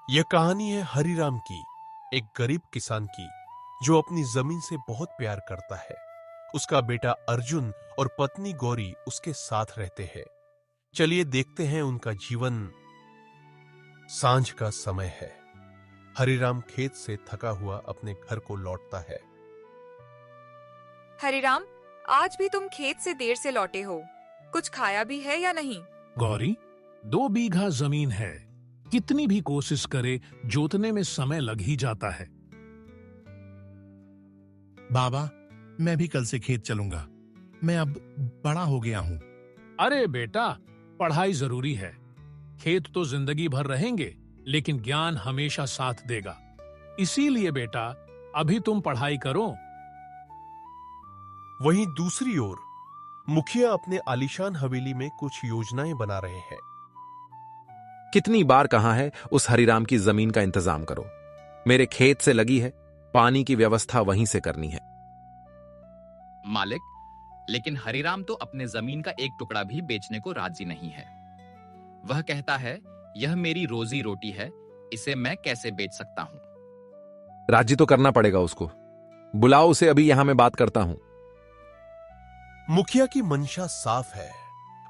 यह कहानी है हरिराम की, एक गरीब किसान की जो अपनी जमीन से बहुत प्यार करता है। उसका बेटा अर्जुन और पत्नी गौरी उसके साथ रहते हैं। चलिए देखते हैं उनका जीवन। सांझ का समय है। हरिराम खेत से थका हुआ अपने घर को लौटता है। हरिराम, आज भी तुम खेत से देर से लौटे हो। कुछ खाया भी है या नहीं? गौरी, 2 बीघा जमीन है। कितनी भी कोशिश करे, जोतने में समय लग ही जाता है। बाबा, मैं भी कल से खेत चलूंगा। मैं अब बड़ा हो गया हूँ। अरे बेटा, पढ़ाई जरूरी है। खेत तो जिंदगी भर रहेंगे, लेकिन ज्ञान हमेशा साथ देगा। इसीलिए बेटा, अभी तुम पढ़ाई करो। वहीं दूसरी ओर मुखिया अपने आलीशान हवेली में कुछ योजनाएं बना रहे हैं। कितनी बार कहा है उस हरिराम की जमीन का इंतजाम करो। मेरे खेत से लगी है, पानी की व्यवस्था वहीं से करनी है। मालिक, लेकिन हरिराम तो अपने जमीन का एक टुकड़ा भी बेचने को राजी नहीं है। वह कहता है, यह मेरी रोजी रोटी है, इसे मैं कैसे बेच सकता हूं? राजी तो करना पड़ेगा उसको। बुलाओ उसे, अभी यहां मैं बात करता हूं। मुखिया की मंशा साफ है।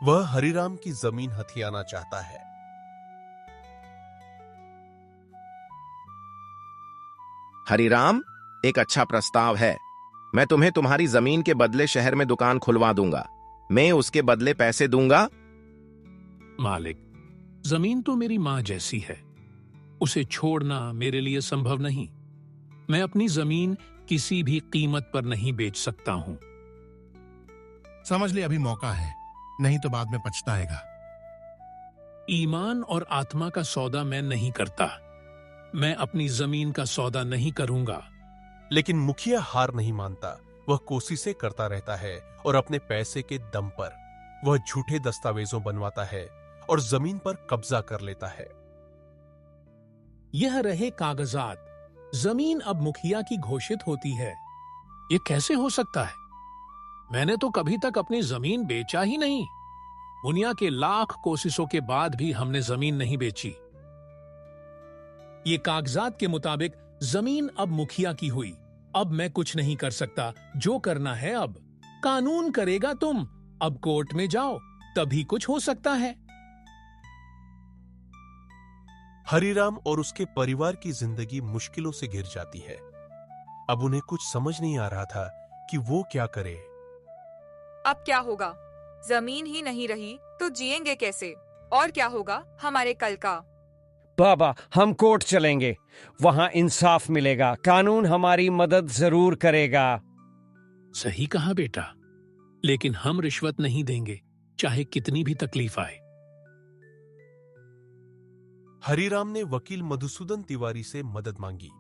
वह हरिराम की जमीन हथियाना चाहता है। हरिराम, एक अच्छा प्रस्ताव है। मैं तुम्हें तुम्हारी जमीन के बदले शहर में दुकान खुलवा दूंगा। मैं उसके बदले पैसे दूंगा। मालिक, जमीन तो मेरी मां जैसी है। उसे छोड़ना मेरे लिए संभव नहीं। मैं अपनी जमीन किसी भी कीमत पर नहीं बेच सकता हूं। समझ ले, अभी मौका है, नहीं तो बाद में पछताएगा। ईमान और आत्मा का सौदा मैं नहीं करता। मैं अपनी जमीन का सौदा नहीं करूंगा। लेकिन मुखिया हार नहीं मानता। वह कोशिशें करता रहता है और अपने पैसे के दम पर वह झूठे दस्तावेजों बनवाता है और जमीन पर कब्जा कर लेता है। यह रहे कागजात। जमीन अब मुखिया की घोषित होती है। यह कैसे हो सकता है? मैंने तो कभी तक अपनी जमीन बेचा ही नहीं। दुनिया के लाख कोशिशों के बाद भी हमने जमीन नहीं बेची। ये कागजात के मुताबिक जमीन अब मुखिया की हुई। अब मैं कुछ नहीं कर सकता। जो करना है अब कानून करेगा। तुम अब कोर्ट में जाओ, तभी कुछ हो सकता है। हरिराम और उसके परिवार की जिंदगी मुश्किलों से घिर जाती है। अब उन्हें कुछ समझ नहीं आ रहा था कि वो क्या करे। अब क्या होगा? जमीन ही नहीं रही तो जिएंगे कैसे? और क्या होगा हमारे कल का? बाबा, हम कोर्ट चलेंगे। वहां इंसाफ मिलेगा। कानून हमारी मदद जरूर करेगा। सही कहा बेटा, लेकिन हम रिश्वत नहीं देंगे, चाहे कितनी भी तकलीफ आए। हरिराम ने वकील मधुसूदन तिवारी से मदद मांगी,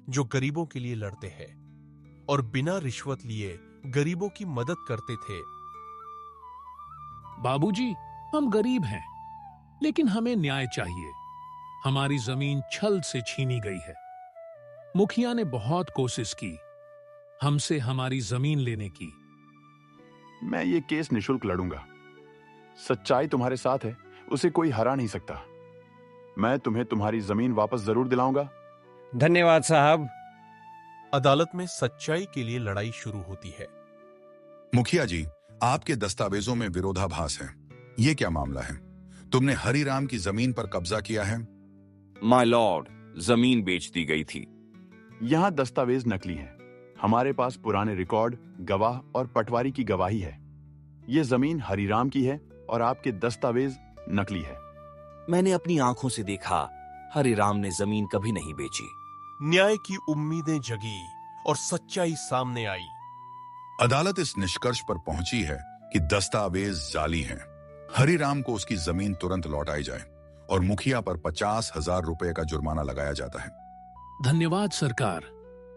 जो गरीबों के लिए लड़ते हैं और बिना रिश्वत लिए गरीबों की मदद करते थे। बाबूजी, हम गरीब हैं, लेकिन हमें न्याय चाहिए। हमारी जमीन छल से छीनी गई है। मुखिया ने बहुत कोशिश की हमसे हमारी जमीन लेने की। मैं ये केस निशुल्क लड़ूंगा। सच्चाई तुम्हारे साथ है, उसे कोई हरा नहीं सकता। मैं तुम्हें तुम्हारी जमीन वापस जरूर दिलाऊंगा। धन्यवाद साहब। अदालत में सच्चाई के लिए लड़ाई शुरू होती है। मुखिया जी, आपके दस्तावेजों में विरोधाभास है। ये क्या मामला है? तुमने हरिराम की जमीन पर कब्जा किया है। माय लॉर्ड, जमीन बेच दी गई थी। यहां दस्तावेज नकली हैं। हमारे पास पुराने रिकॉर्ड, गवाह और पटवारी की गवाही है। यह जमीन हरिराम की है और आपके दस्तावेज नकली है। मैंने अपनी आंखों से देखा, हरिराम ने जमीन कभी नहीं बेची। न्याय की उम्मीदें जगी और सच्चाई सामने आई। अदालत इस निष्कर्ष पर पहुंची है कि दस्तावेज जाली हैं। हरिराम को उसकी जमीन तुरंत लौटाई जाए और मुखिया पर 50,000 रुपए का जुर्माना लगाया जाता है। धन्यवाद सरकार।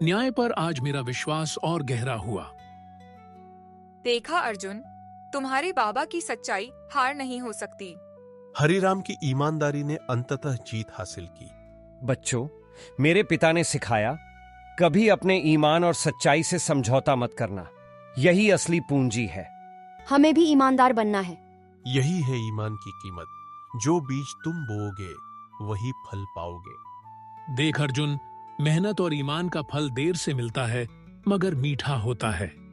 न्याय पर आज मेरा विश्वास और गहरा हुआ। देखा अर्जुन, तुम्हारे बाबा की सच्चाई हार नहीं हो सकती। हरिराम की ईमानदारी ने अंततः जीत हासिल की। बच्चों, मेरे पिता ने सिखाया, कभी अपने ईमान और सच्चाई से समझौता मत करना। यही असली पूंजी है। हमें भी ईमानदार बनना है। यही है ईमान की कीमत। जो बीज तुम बोओगे वही फल पाओगे। देख अर्जुन, मेहनत और ईमान का फल देर से मिलता है मगर मीठा होता है।